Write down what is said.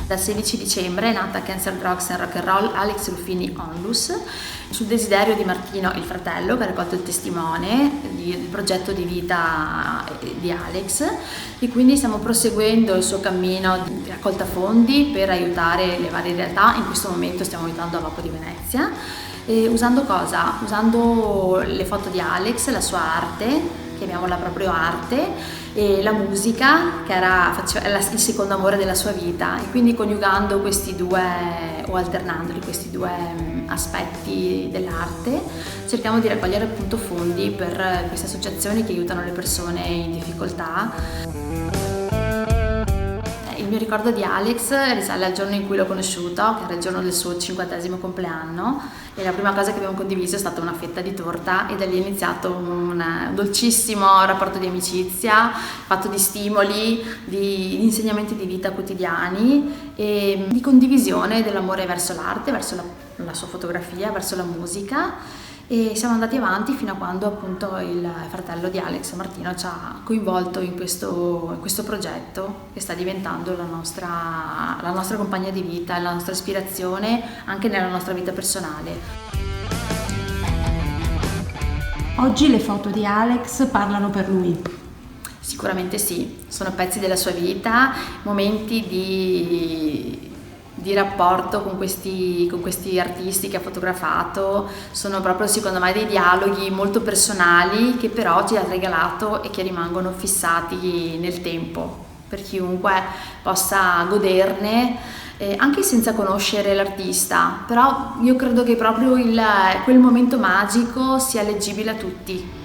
Dal 16 dicembre è nata Cancer, Drugs and Rock and Roll Alex Ruffini Onlus, sul desiderio di Martino, il fratello, che ha raccolto il testimone del progetto di vita di Alex, e quindi stiamo proseguendo il suo cammino di raccolta fondi per aiutare le varie realtà. In questo momento stiamo aiutando a Vapo di Venezia. E usando cosa? Usando le foto di Alex, la sua arte, chiamiamola proprio arte, e la musica, che era il secondo amore della sua vita, e quindi coniugando questi due, o alternandoli, questi due aspetti dell'arte, cerchiamo di raccogliere appunto fondi per queste associazioni che aiutano le persone in difficoltà. Il mio ricordo di Alex risale al giorno in cui l'ho conosciuto, che era il giorno del suo 50° compleanno, e la prima cosa che abbiamo condiviso è stata una fetta di torta, e da lì è iniziato un dolcissimo rapporto di amicizia, fatto di stimoli, di insegnamenti di vita quotidiani e di condivisione dell'amore verso l'arte, verso la sua fotografia, verso la musica. E siamo andati avanti fino a quando appunto il fratello di Alex, Martino, ci ha coinvolto in questo progetto che sta diventando la nostra compagna di vita, la nostra ispirazione anche nella nostra vita personale. Oggi le foto di Alex parlano per lui? Sicuramente sì, sono pezzi della sua vita, momenti di rapporto con questi artisti che ha fotografato, sono proprio secondo me dei dialoghi molto personali che però ci ha regalato e che rimangono fissati nel tempo per chiunque possa goderne, anche senza conoscere l'artista, però io credo che proprio quel momento magico sia leggibile a tutti.